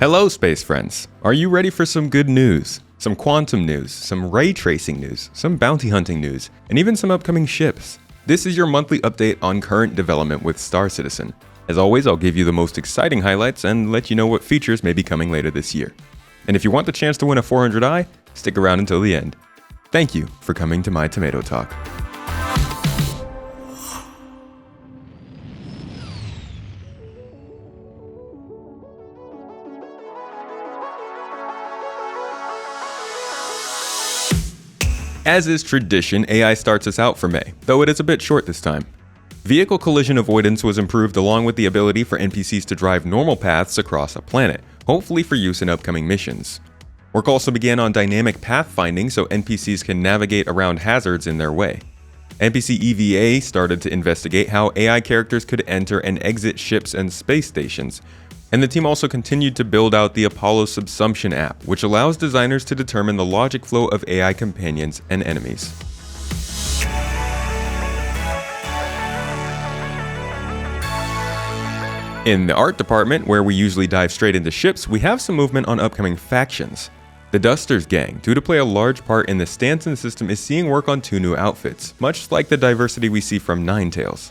Hello, space friends. Are you ready for some good news? Some quantum news, some ray tracing news, some bounty hunting news, and even some upcoming ships. This is your monthly update on current development with Star Citizen. As always, I'll give you the most exciting highlights and let you know what features may be coming later this year. And if you want the chance to win a 400i, stick around until the end. Thank you for coming to my Tomato Talk. As is tradition, AI starts us out for May, though it is a bit short this time. Vehicle collision avoidance was improved along with the ability for NPCs to drive normal paths across a planet, hopefully for use in upcoming missions. Work also began on dynamic pathfinding so NPCs can navigate around hazards in their way. NPC EVA started to investigate how AI characters could enter and exit ships and space stations, and the team also continued to build out the Apollo Subsumption app, which allows designers to determine the logic flow of AI companions and enemies. In the art department, where we usually dive straight into ships, we have some movement on upcoming factions. The Dusters gang, due to play a large part in the Stanson system, is seeing work on 2 new outfits, much like the diversity we see from Ninetales.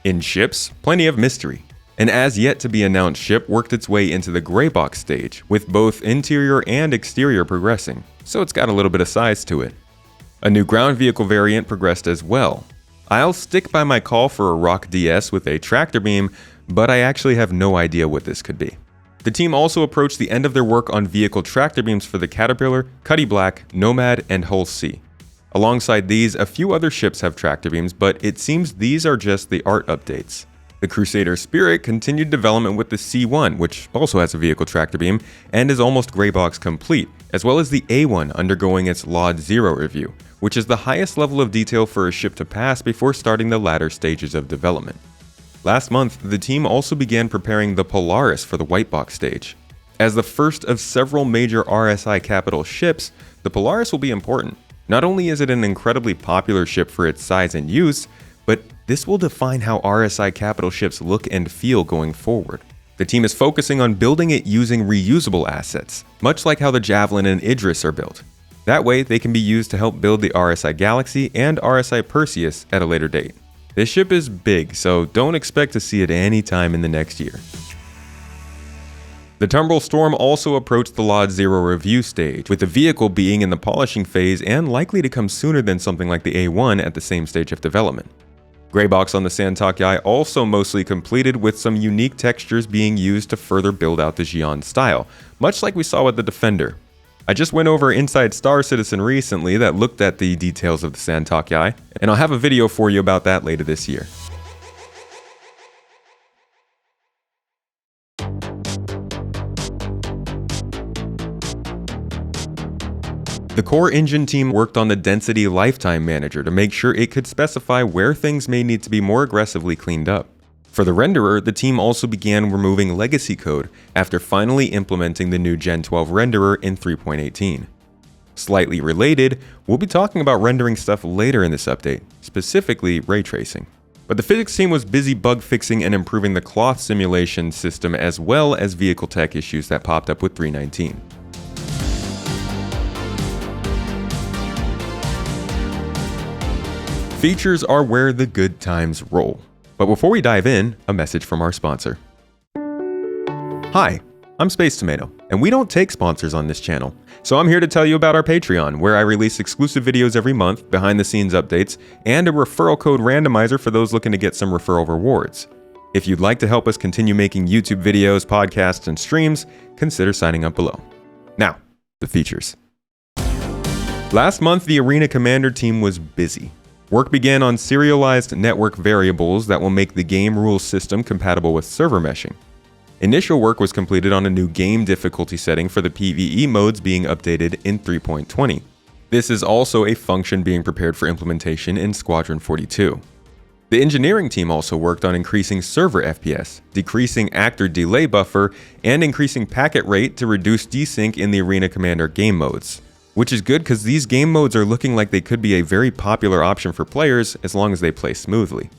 In ships, plenty of mystery. An as-yet-to-be-announced ship worked its way into the gray box stage, with both interior and exterior progressing, so it's got a little bit of size to it. A new ground vehicle variant progressed as well. I'll stick by my call for a Rock DS with a tractor beam, but I actually have no idea what this could be. The team also approached the end of their work on vehicle tractor beams for the Caterpillar, Cuddy Black, Nomad, and Hull C. Alongside these, a few other ships have tractor beams, but it seems these are just the art updates. The Crusader Spirit continued development with the C1, which also has a vehicle tractor beam, and is almost gray box complete, as well as the A1 undergoing its LOD 0 review, which is the highest level of detail for a ship to pass before starting the latter stages of development. Last month, the team also began preparing the Polaris for the white box stage. As the first of several major RSI capital ships, the Polaris will be important. Not only is it an incredibly popular ship for its size and use, but this will define how RSI capital ships look and feel going forward. The team is focusing on building it using reusable assets, much like how the Javelin and Idris are built. That way, they can be used to help build the RSI Galaxy and RSI Perseus at a later date. This ship is big, so don't expect to see it any time in the next year. The Tumbrel Storm also approached the LOD 0 review stage, with the vehicle being in the polishing phase and likely to come sooner than something like the A1 at the same stage of development. Greybox on the Santok-Yai also mostly completed, with some unique textures being used to further build out the Xi'an style, much like we saw with the Defender. I just went over Inside Star Citizen recently that looked at the details of the Santok-Yai, and I'll have a video for you about that later this year. The Core Engine team worked on the Density Lifetime Manager to make sure it could specify where things may need to be more aggressively cleaned up. For the renderer, the team also began removing legacy code after finally implementing the new Gen 12 renderer in 3.18. Slightly related, we'll be talking about rendering stuff later in this update, specifically ray tracing. But the physics team was busy bug fixing and improving the cloth simulation system, as well as vehicle tech issues that popped up with 3.19. Features are where the good times roll. But before we dive in, a message from our sponsor. Hi, I'm Space Tomato, and we don't take sponsors on this channel. So I'm here to tell you about our Patreon, where I release exclusive videos every month, behind-the-scenes updates, and a referral code randomizer for those looking to get some referral rewards. If you'd like to help us continue making YouTube videos, podcasts, and streams, consider signing up below. Now, the features. Last month, the Arena Commander team was busy. Work began on serialized network variables that will make the game rules system compatible with server meshing. Initial work was completed on a new game difficulty setting for the PvE modes being updated in 3.20. This is also a function being prepared for implementation in Squadron 42. The engineering team also worked on increasing server FPS, decreasing actor delay buffer, and increasing packet rate to reduce desync in the Arena Commander game modes. Which is good because these game modes are looking like they could be a very popular option for players as long as they play smoothly.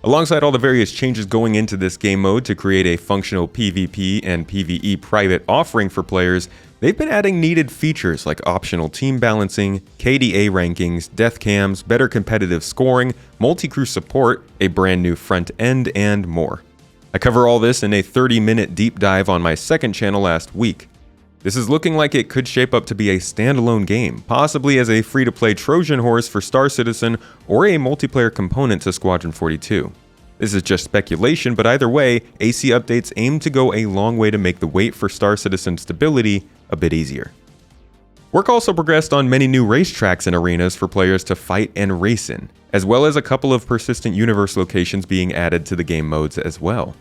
Alongside all the various changes going into this game mode to create a functional PvP and PvE private offering for players, they've been adding needed features like optional team balancing, KDA rankings, death cams, better competitive scoring, multi-crew support, a brand new front end, and more. I cover all this in a 30-minute deep dive on my second channel last week. This is looking like it could shape up to be a standalone game, possibly as a free-to-play Trojan horse for Star Citizen or a multiplayer component to Squadron 42. This is just speculation, but either way, AC updates aim to go a long way to make the wait for Star Citizen stability a bit easier. Work also progressed on many new racetracks and arenas for players to fight and race in, as well as a couple of persistent universe locations being added to the game modes as well.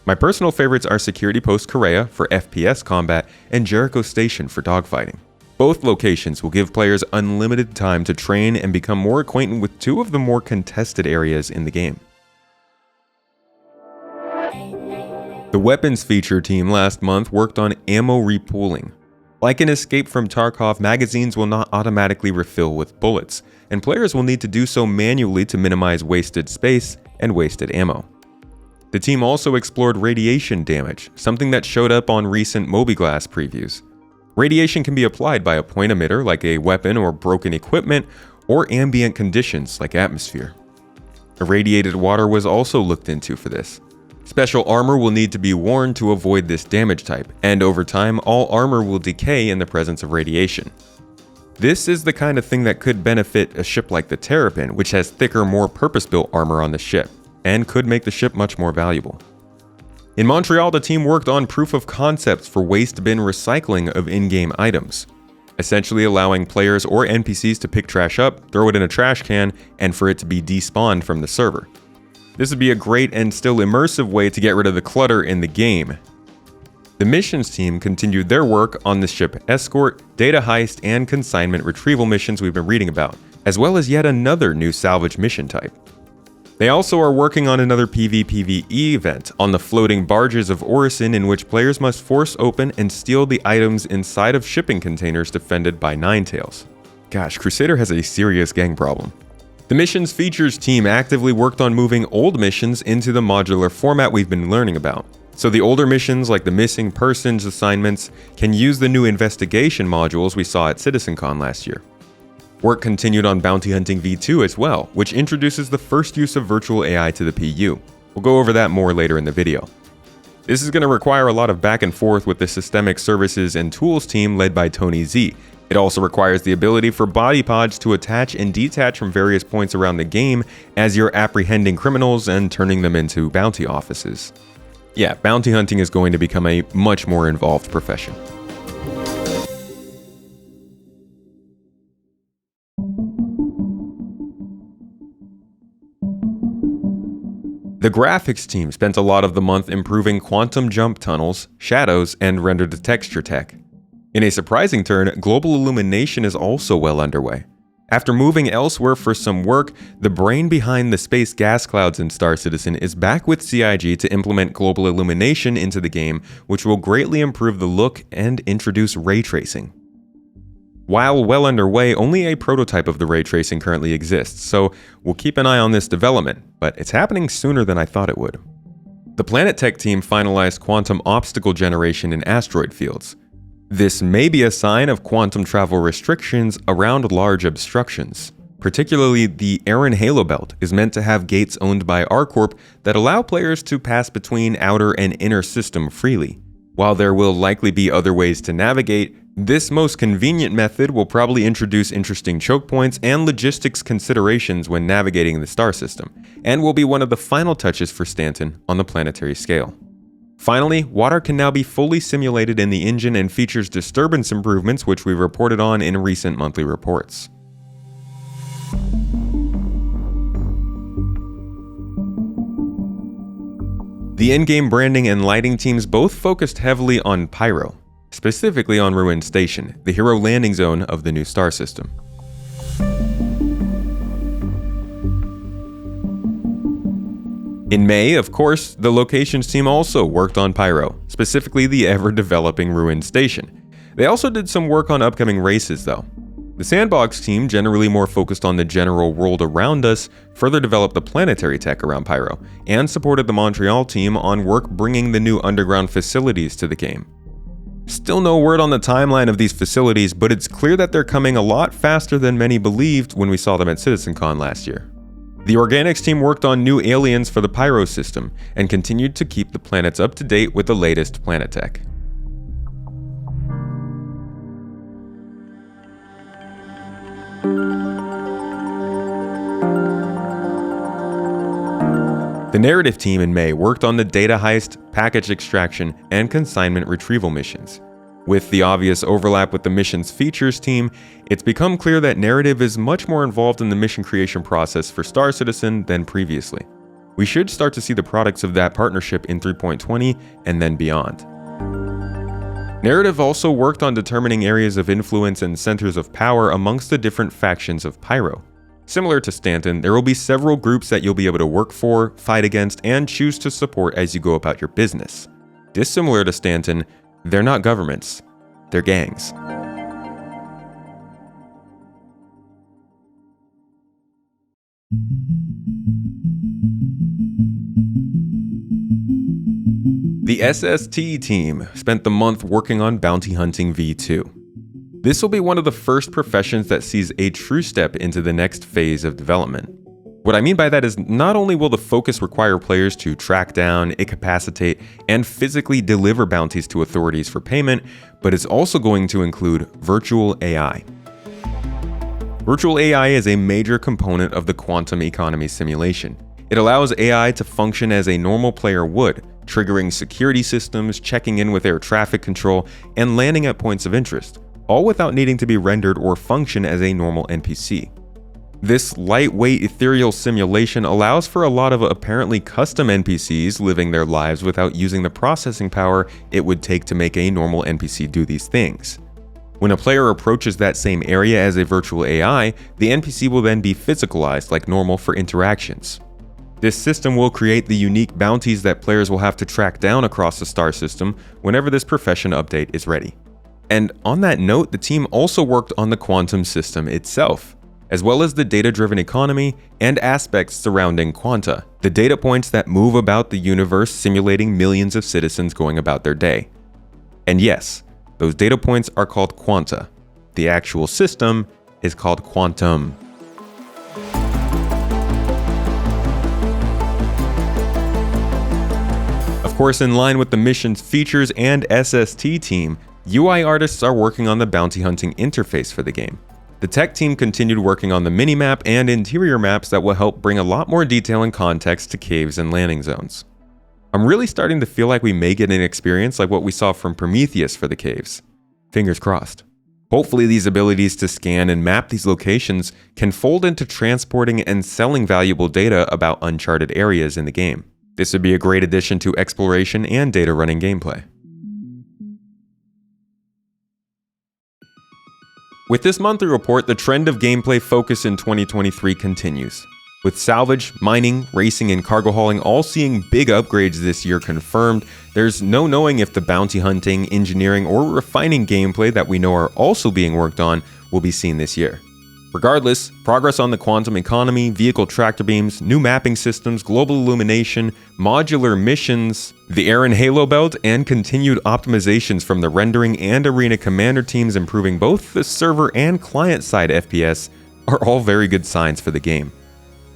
My personal favorites are Security Post Correa for FPS combat and Jericho Station for dogfighting. Both locations will give players unlimited time to train and become more acquainted with two of the more contested areas in the game. The weapons feature team last month worked on ammo repooling. Like in Escape from Tarkov, magazines will not automatically refill with bullets, and players will need to do so manually to minimize wasted space and wasted ammo. The team also explored radiation damage, something that showed up on recent Mobiglass previews. Radiation can be applied by a point emitter like a weapon or broken equipment, or ambient conditions like atmosphere. Irradiated water was also looked into for this. Special armor will need to be worn to avoid this damage type, and over time, all armor will decay in the presence of radiation. This is the kind of thing that could benefit a ship like the Terrapin, which has thicker, more purpose-built armor on the ship, and could make the ship much more valuable. In Montreal, the team worked on proof of concepts for waste bin recycling of in-game items, essentially allowing players or NPCs to pick trash up, throw it in a trash can, and for it to be despawned from the server. This would be a great and still immersive way to get rid of the clutter in the game. The missions team continued their work on the ship escort, data heist, and consignment retrieval missions we've been reading about, as well as yet another new salvage mission type. They also are working on another PvPvE event on the floating barges of Orison, in which players must force open and steal the items inside of shipping containers defended by Ninetales. Gosh, Crusader has a serious gang problem. The missions features team actively worked on moving old missions into the modular format we've been learning about. So the older missions, like the missing persons assignments, can use the new investigation modules we saw at CitizenCon last year. Work continued on Bounty Hunting V2 as well, which introduces the first use of virtual AI to the PU. We'll go over that more later in the video. This is going to require a lot of back and forth with the Systemic Services and Tools team led by Tony Z. It also requires the ability for body pods to attach and detach from various points around the game as you're apprehending criminals and turning them into bounty offices. Yeah, bounty hunting is going to become a much more involved profession. The graphics team spent a lot of the month improving quantum jump tunnels, shadows, and render-to texture tech. In a surprising turn, global illumination is also well underway. After moving elsewhere for some work, the brain behind the space gas clouds in Star Citizen is back with CIG to implement global illumination into the game, which will greatly improve the look and introduce ray tracing. While well underway, only a prototype of the ray tracing currently exists, so we'll keep an eye on this development, but it's happening sooner than I thought it would. The Planet Tech team finalized quantum obstacle generation in asteroid fields. This may be a sign of quantum travel restrictions around large obstructions. Particularly, the Aaron Halo Belt is meant to have gates owned by ArcCorp that allow players to pass between outer and inner system freely. While there will likely be other ways to navigate, this most convenient method will probably introduce interesting choke points and logistics considerations when navigating the star system, and will be one of the final touches for Stanton on the planetary scale. Finally, water can now be fully simulated in the engine and features disturbance improvements, which we reported on in recent monthly reports. The in-game branding and lighting teams both focused heavily on Pyro, specifically on Ruined Station, the hero landing zone of the new star system. In May, of course, the locations team also worked on Pyro, specifically the ever-developing Ruined Station. They also did some work on upcoming races though. The Sandbox team, generally more focused on the general world around us, further developed the planetary tech around Pyro, and supported the Montreal team on work bringing the new underground facilities to the game. Still no word on the timeline of these facilities, but it's clear that they're coming a lot faster than many believed when we saw them at CitizenCon last year. The Organics team worked on new aliens for the Pyro system, and continued to keep the planets up to date with the latest planet tech. The Narrative team in May worked on the data heist, package extraction, and consignment retrieval missions. With the obvious overlap with the missions features team, it's become clear that Narrative is much more involved in the mission creation process for Star Citizen than previously. We should start to see the products of that partnership in 3.20 and then beyond. Narrative also worked on determining areas of influence and centers of power amongst the different factions of Pyro. Similar to Stanton, there will be several groups that you'll be able to work for, fight against, and choose to support as you go about your business. Dissimilar to Stanton, they're not governments, they're gangs. The SST team spent the month working on Bounty Hunting V2. This will be one of the first professions that sees a true step into the next phase of development. What I mean by that is not only will the focus require players to track down, incapacitate, and physically deliver bounties to authorities for payment, but it's also going to include virtual AI. Virtual AI is a major component of the quantum economy simulation. It allows AI to function as a normal player would, triggering security systems, checking in with air traffic control, and landing at points of interest, all without needing to be rendered or function as a normal NPC. This lightweight ethereal simulation allows for a lot of apparently custom NPCs living their lives without using the processing power it would take to make a normal NPC do these things. When a player approaches that same area as a virtual AI, the NPC will then be physicalized like normal for interactions. This system will create the unique bounties that players will have to track down across the star system whenever this profession update is ready. And on that note, the team also worked on the quantum system itself, as well as the data-driven economy and aspects surrounding quanta, the data points that move about the universe simulating millions of citizens going about their day. And yes, those data points are called quanta. The actual system is called quantum. Of course, in line with the mission's features and SST team, UI artists are working on the bounty hunting interface for the game. The tech team continued working on the minimap and interior maps that will help bring a lot more detail and context to caves and landing zones. I'm really starting to feel like we may get an experience like what we saw from Prometheus for the caves. Fingers crossed. Hopefully these abilities to scan and map these locations can fold into transporting and selling valuable data about uncharted areas in the game. This would be a great addition to exploration and data running gameplay. With this monthly report, the trend of gameplay focus in 2023 continues. With salvage, mining, racing, and cargo hauling all seeing big upgrades this year confirmed, there's no knowing if the bounty hunting, engineering, or refining gameplay that we know are also being worked on will be seen this year. Regardless, progress on the quantum economy, vehicle tractor beams, new mapping systems, global illumination, modular missions, the Aaron Halo belt, and continued optimizations from the rendering and arena commander teams improving both the server and client-side FPS are all very good signs for the game.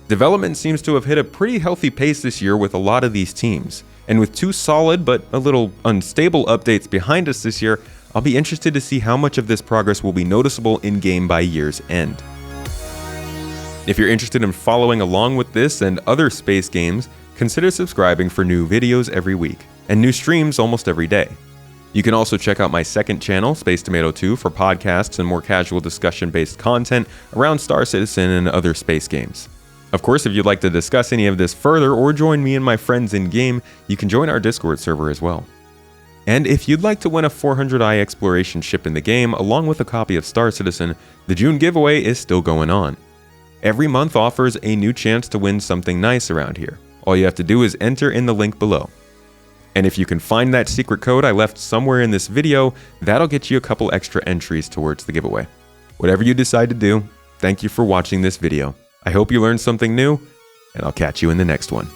Development seems to have hit a pretty healthy pace this year with a lot of these teams, and with 2 solid but a little unstable updates behind us this year, I'll be interested to see how much of this progress will be noticeable in-game by year's end. If you're interested in following along with this and other space games, consider subscribing for new videos every week, and new streams almost every day. You can also check out my second channel, Space Tomato 2, for podcasts and more casual discussion-based content around Star Citizen and other space games. Of course, if you'd like to discuss any of this further or join me and my friends in-game, you can join our Discord server as well. And if you'd like to win a 400i exploration ship in the game, along with a copy of Star Citizen, the June giveaway is still going on. Every month offers a new chance to win something nice around here. All you have to do is enter in the link below. And if you can find that secret code I left somewhere in this video, that'll get you a couple extra entries towards the giveaway. Whatever you decide to do, thank you for watching this video. I hope you learned something new, and I'll catch you in the next one.